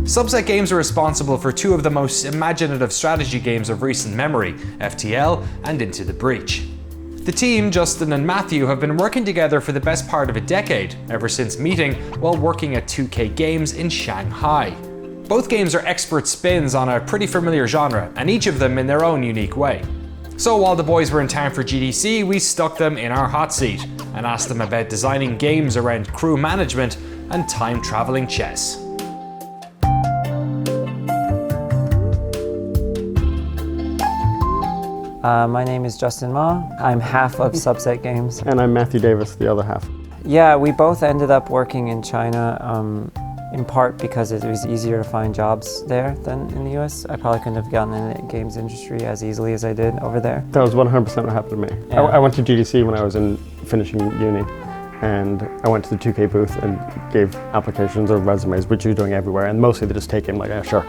Subset Games are responsible for two of the most imaginative strategy games of recent memory, FTL and Into the Breach. The team, Justin and Matthew, have been working together for the best part of a decade, ever since meeting while working at 2K Games in Shanghai. Both games are expert spins on a pretty familiar genre, and each of them in their own unique way. So while the boys were in town for GDC, we stuck them in our hot seat and asked them about designing games around crew management and time-traveling chess. My name is Justin Ma. I'm half of Subset Games. And I'm Matthew Davis, the other half. Yeah, we both ended up working in China, in part because it was easier to find jobs there than in the US. I probably couldn't have gotten in the games industry as easily as I did over there. That was 100% what happened to me. Yeah. I went to GDC when I was finishing uni, and I went to the 2K booth and gave applications or resumes, which you're doing everywhere, and mostly they just take him like, yeah, sure.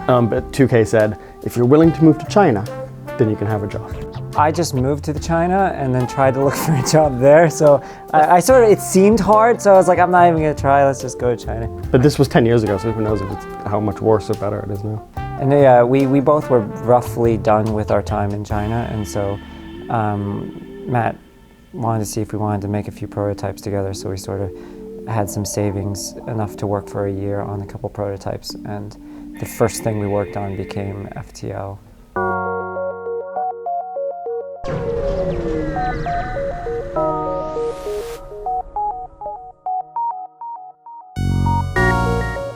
But 2K said, if you're willing to move to China, then you can have a job. I just moved to China and then tried to look for a job there. So I sort of, it seemed hard, so I was like, I'm not even gonna try, let's just go to China. But this was 10 years ago, so who knows how much worse or better it is now. And yeah, we both were roughly done with our time in China, and so Matt wanted to see if we wanted to make a few prototypes together, so we sort of had some savings enough to work for a year on a couple prototypes, and the first thing we worked on became FTL.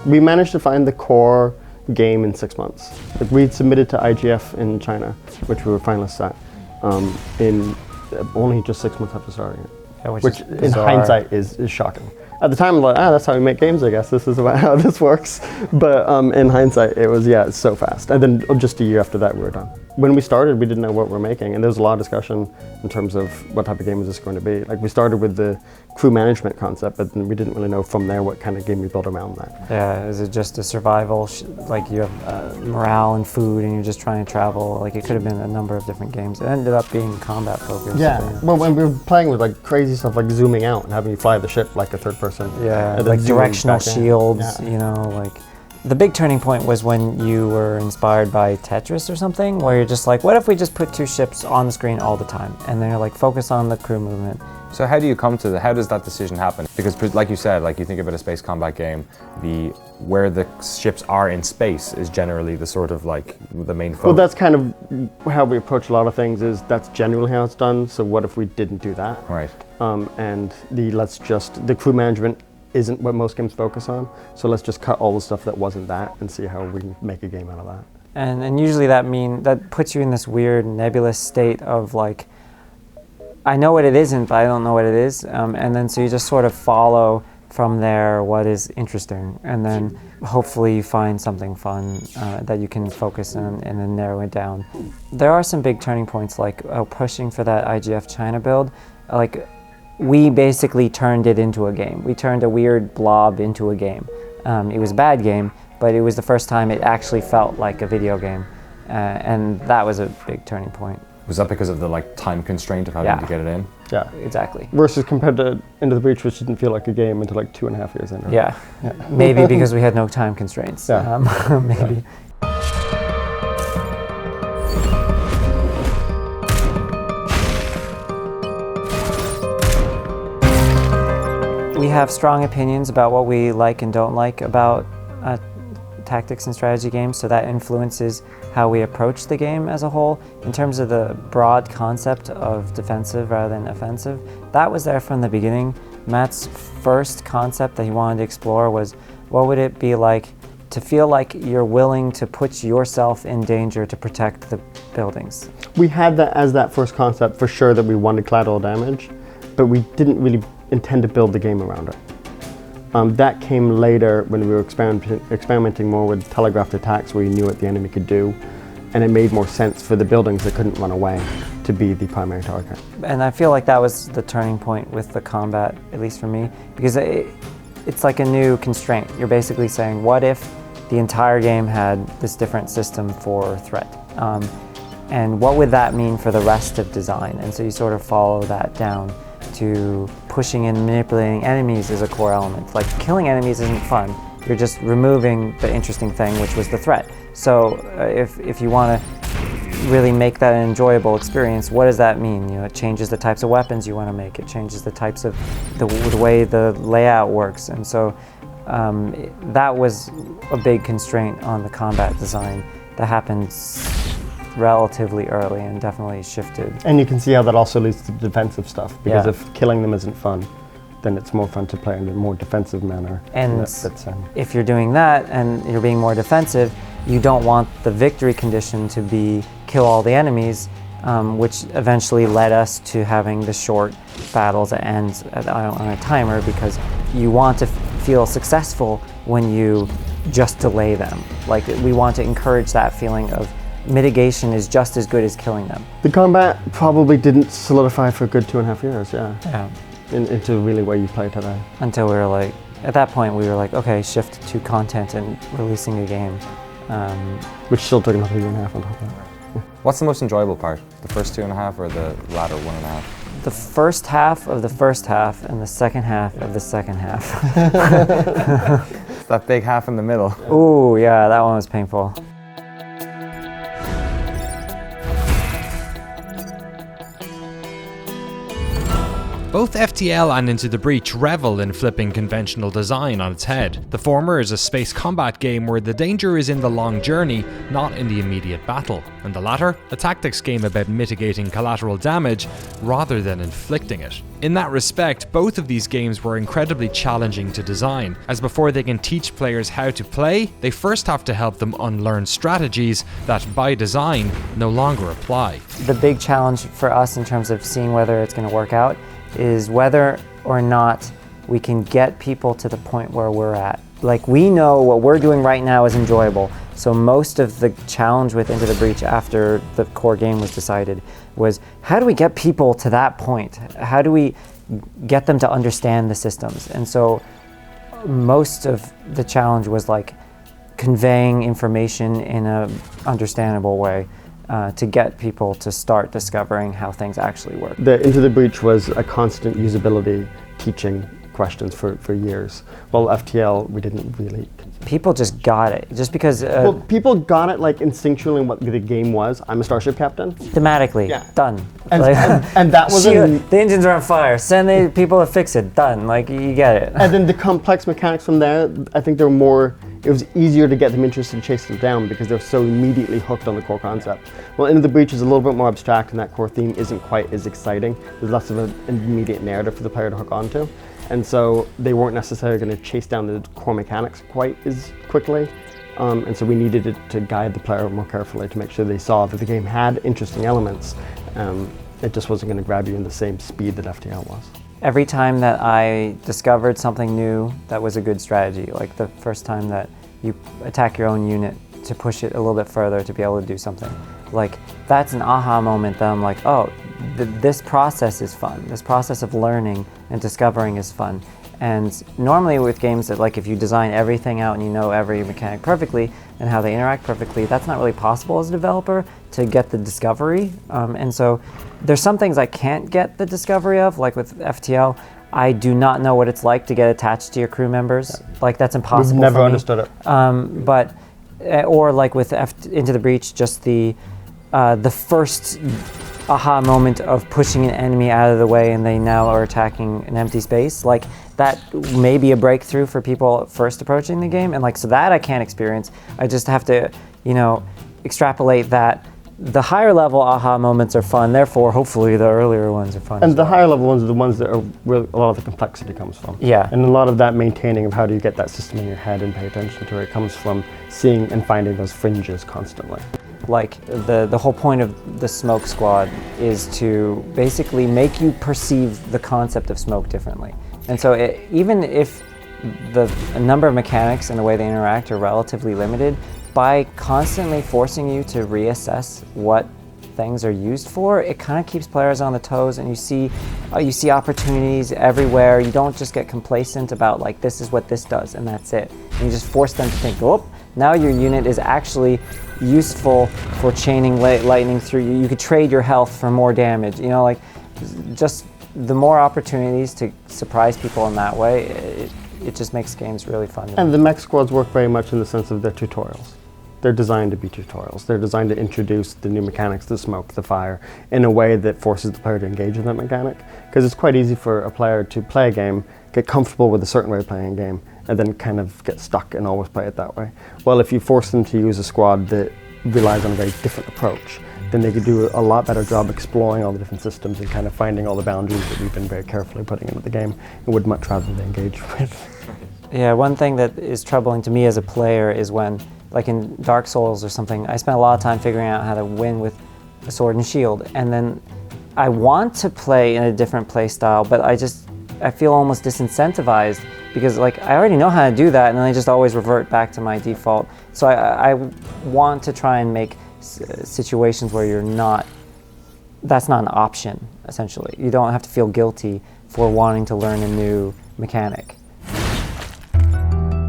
We managed to find the core game in 6 months. Like, we'd submitted to IGF in China, which we were finalists at, in only just 6 months after starting it. Yeah, which in hindsight is shocking. At the time, I'm like, that's how we make games, I guess. This is about how this works. But in hindsight, it was, it's so fast. And then just a year after that, we were done. When we started, we didn't know what we were making, and there was a lot of discussion in terms of what type of game is this going to be. Like, we started with the crew management concept, but then we didn't really know from there what kind of game we built around that. Yeah, is it just a survival, like you have morale and food and you're just trying to travel? Like, it could have been a number of different games. It ended up being combat focused. Yeah, well, when we were playing with like crazy stuff like zooming out and having you fly the ship like a third person. Yeah, like directional shields, you know, like. The big turning point was when you were inspired by Tetris or something, where you're just like, what if we just put two ships on the screen all the time? And then you're like, focus on the crew movement. So how do you come to how does that decision happen? Because like you said, like you think about a space combat game, where the ships are in space is generally the sort of like the main focus. Well, that's kind of how we approach a lot of things, is that's generally how it's done. So what if we didn't do that? Right. And the crew management isn't what most games focus on, so let's just cut all the stuff that wasn't that and see how we can make a game out of that. And usually that puts you in this weird nebulous state of like, I know what it isn't, but I don't know what it is, and then so you just sort of follow from there what is interesting, and then hopefully you find something fun that you can focus on and then narrow it down. There are some big turning points, like pushing for that IGF China build. Like, we basically turned it into a game. We turned a weird blob into a game. It was a bad game, but it was the first time it actually felt like a video game, and that was a big turning point. Was that because of the like time constraint of having to get it in? Yeah, exactly. Versus compared to Into the Breach, which didn't feel like a game until like 2.5 years in. Right? Yeah, maybe because we had no time constraints. Yeah. Maybe. Yeah. We have strong opinions about what we like and don't like about tactics and strategy games, so that influences how we approach the game as a whole. In terms of the broad concept of defensive rather than offensive, that was there from the beginning. Matt's first concept that he wanted to explore was, what would it be like to feel like you're willing to put yourself in danger to protect the buildings? We had that as that first concept for sure, that we wanted collateral damage, but we didn't really intend to build the game around it. That came later when we were experimenting more with telegraphed attacks, where you knew what the enemy could do, and it made more sense for the buildings that couldn't run away to be the primary target. And I feel like that was the turning point with the combat, at least for me, because it's like a new constraint. You're basically saying, what if the entire game had this different system for threat? And what would that mean for the rest of design? And so you sort of follow that down to pushing and manipulating enemies is a core element. Like killing enemies isn't fun. You're just removing the interesting thing, which was the threat. So if you want to really make that an enjoyable experience, what does that mean? It changes the types of weapons you want to make. It changes the types of the way the layout works. And so that was a big constraint on the combat design that happened relatively early and definitely shifted. And you can see how that also leads to defensive stuff, because if killing them isn't fun, then it's more fun to play in a more defensive manner. And if you're doing that and you're being more defensive, you don't want the victory condition to be kill all the enemies, which eventually led us to having the short battles that end on a timer, because you want to feel successful when you just delay them. Like, we want to encourage that feeling of mitigation is just as good as killing them. The combat probably didn't solidify for a good 2.5 years, into really where you play today. Until we were like, at that point we were like, okay, shift to content and releasing a game. Which still took another 1.5 on top of that. What's the most enjoyable part? The first 2.5 or the latter 1.5? The first half of the first half and the second half of the second half. It's that big half in the middle. Ooh, yeah, that one was painful. Both FTL and Into the Breach revel in flipping conventional design on its head. The former is a space combat game where the danger is in the long journey, not in the immediate battle, and the latter, a tactics game about mitigating collateral damage rather than inflicting it. In that respect, both of these games were incredibly challenging to design, as before they can teach players how to play, they first have to help them unlearn strategies that, by design, no longer apply. The big challenge for us in terms of seeing whether it's going to work out is whether or not we can get people to the point where we're at. Like, we know what we're doing right now is enjoyable, so most of the challenge with Into the Breach after the core game was decided was, how do we get people to that point? How do we get them to understand the systems? And so most of the challenge was like conveying information in an understandable way. To get people to start discovering how things actually work. The Into the Breach was a constant usability teaching questions for years. Well, FTL, we didn't really. People just got it, just because. Well, people got it like instinctually what the game was. I'm a starship captain. Thematically, done. And, like, and that was the engines are on fire. Send the people to fix it. Done. Like, you get it. And then the complex mechanics from there, I think they're more. It was easier to get them interested and chase them down because they're so immediately hooked on the core concept. Well, Into the Breach is a little bit more abstract, and that core theme isn't quite as exciting. There's less of an immediate narrative for the player to hook onto. And so they weren't necessarily going to chase down the core mechanics quite as quickly. And so we needed to guide the player more carefully to make sure they saw that the game had interesting elements. It just wasn't going to grab you in the same speed that FTL was. Every time that I discovered something new that was a good strategy, like the first time that you attack your own unit to push it a little bit further to be able to do something, like, that's an aha moment that I'm like, oh, this process is fun. This process of learning and discovering is fun. And normally with games that, like, if you design everything out and you know every mechanic perfectly and how they interact perfectly, that's not really possible as a developer to get the discovery. And so there's some things I can't get the discovery of, like with FTL. I do not know what it's like to get attached to your crew members. Like, that's impossible. We've never understood it. Or like with Into the Breach, just the first aha moment of pushing an enemy out of the way and they now are attacking an empty space. Like, that may be a breakthrough for people first approaching the game, and like, so that I can't experience. I just have to, extrapolate that the higher level aha moments are fun, therefore hopefully the earlier ones are fun. And the higher level ones are the ones that are where a lot of the complexity comes from. Yeah. And a lot of that maintaining of how do you get that system in your head and pay attention to it comes from seeing and finding those fringes constantly. Like, the whole point of the Smoke Squad is to basically make you perceive the concept of smoke differently. And so even if the number of mechanics and the way they interact are relatively limited, by constantly forcing you to reassess what things are used for, it kind of keeps players on the toes, and you see opportunities everywhere. You don't just get complacent about, like, this is what this does and that's it. And you just force them to think, oh, now your unit is actually useful for chaining lightning through you. You could trade your health for more damage. Like, just the more opportunities to surprise people in that way, it just makes games really fun. And the mech squads work very much in the sense of they're tutorials. They're designed to be tutorials. They're designed to introduce the new mechanics, the smoke, the fire, in a way that forces the player to engage in that mechanic. Because it's quite easy for a player to play a game, get comfortable with a certain way of playing a game, and then kind of get stuck and always play it that way. Well, if you force them to use a squad that relies on a very different approach, then they could do a lot better job exploring all the different systems and kind of finding all the boundaries that we've been very carefully putting into the game and would much rather they engage with. Yeah, one thing that is troubling to me as a player is when, like in Dark Souls or something, I spent a lot of time figuring out how to win with a sword and shield, and then I want to play in a different play style, but I feel almost disincentivized because like I already know how to do that, and then I just always revert back to my default. So I want to try and make situations where that's not an option, essentially. You don't have to feel guilty for wanting to learn a new mechanic.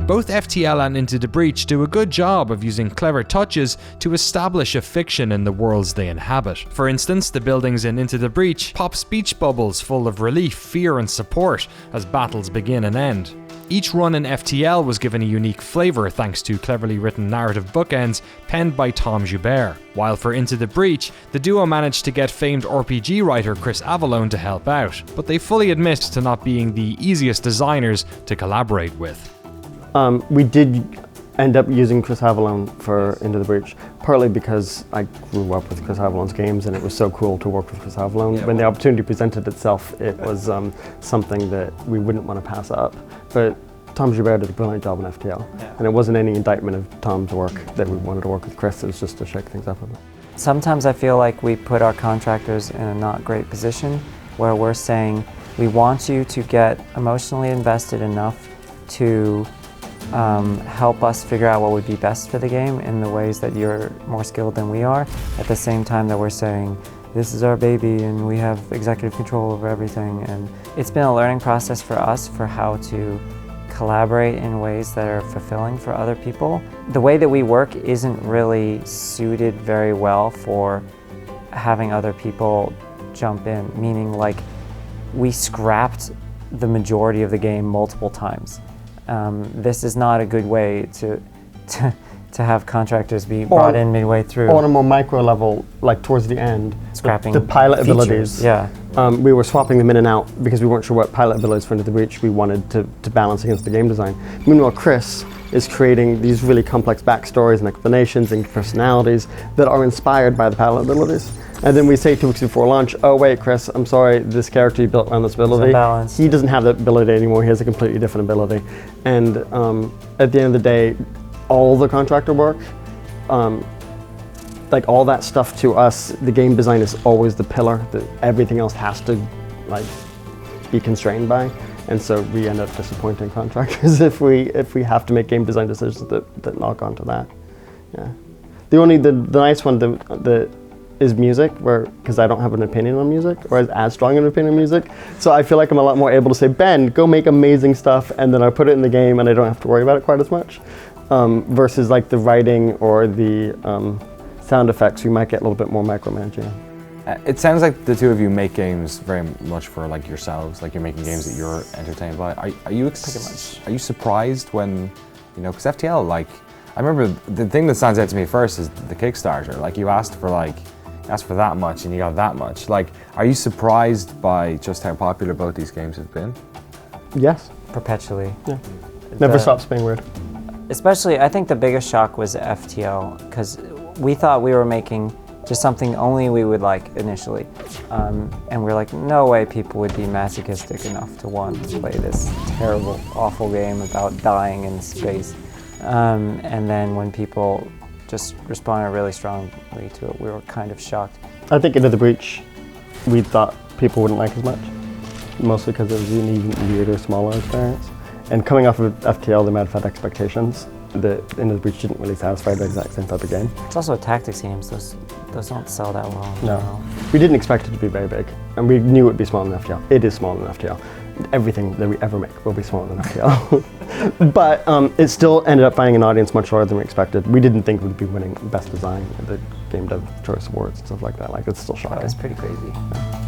Both FTL and Into the Breach do a good job of using clever touches to establish a fiction in the worlds they inhabit. For instance, the buildings in Into the Breach pop speech bubbles full of relief, fear and support as battles begin and end. Each run in FTL was given a unique flavour thanks to cleverly written narrative bookends penned by Tom Joubert. While for Into the Breach, the duo managed to get famed RPG writer Chris Avallone to help out, but they fully admit to not being the easiest designers to collaborate with. We did end up using Chris Avallone for Into the Breach, partly because I grew up with Chris Avallone's games and it was so cool to work with Chris Avallone. Yeah, when the opportunity presented itself, it was something that we wouldn't want to pass up. But Tom Joubert did a brilliant job on FTL, and it wasn't any indictment of Tom's work that we wanted to work with Chris, it was just to shake things up a bit. Sometimes I feel like we put our contractors in a not great position where we're saying, we want you to get emotionally invested enough to help us figure out what would be best for the game in the ways that you're more skilled than we are, at the same time that we're saying, this is our baby and we have executive control over everything. And it's been a learning process for us for how to collaborate in ways that are fulfilling for other people. The way that we work isn't really suited very well for having other people jump in, meaning like we scrapped the majority of the game multiple times. This is not a good way to have contractors be brought in midway through. On a more micro level, like towards the end, Scrapping the pilot features. abilities, yeah. We were swapping them in and out because we weren't sure what pilot abilities for Into the Breach we wanted to balance against the game design. Meanwhile, Chris is creating these really complex backstories and explanations and personalities that are inspired by the pilot abilities. And then we say 2 weeks before launch, oh wait, Chris, I'm sorry, this character you built around this ability, he doesn't have that ability anymore, he has a completely different ability. And at the end of the day, all the contractor work, like all that stuff to us, the game design is always the pillar that everything else has to like be constrained by. And so we end up disappointing contractors if we have to make game design decisions that knock onto that. Yeah. The nice one that is music, because I don't have an opinion on music, or as strong an opinion on music. So I feel like I'm a lot more able to say, Ben, go make amazing stuff, and then I put it in the game and I don't have to worry about it quite as much. Versus like the writing or the sound effects, we might get a little bit more micromanaging. It sounds like the two of you make games very much for like yourselves, like you're making games that you're entertained by. Are you surprised when, you know, because FTL, like, I remember the thing that stands out to me first is the Kickstarter. Like you asked for that much and you got that much. Like, are you surprised by just how popular both these games have been? Yes. Perpetually. Yeah. Never stops being weird. Especially, I think the biggest shock was FTL, because we thought we were making just something only we would like initially. And we're like, no way people would be masochistic enough to want to play this terrible, awful game about dying in space. And then when people just responded really strongly to it, we were kind of shocked. I think Into the Breach, we thought people wouldn't like as much, mostly because it was an even weirder, smaller experience. And coming off of FTL, they might have had expectations that Into the Breach didn't really satisfy the exact same type of game. It's also a tactics game, so those don't sell that well. No. We didn't expect it to be very big, and we knew it would be smaller than FTL. It is smaller than FTL. Everything that we ever make will be smaller than FTL. But it still ended up finding an audience much larger than we expected. We didn't think it would be winning Best Design at the Game Dev Choice Awards and stuff like that. Like, it's still shocking. It's pretty crazy. Yeah.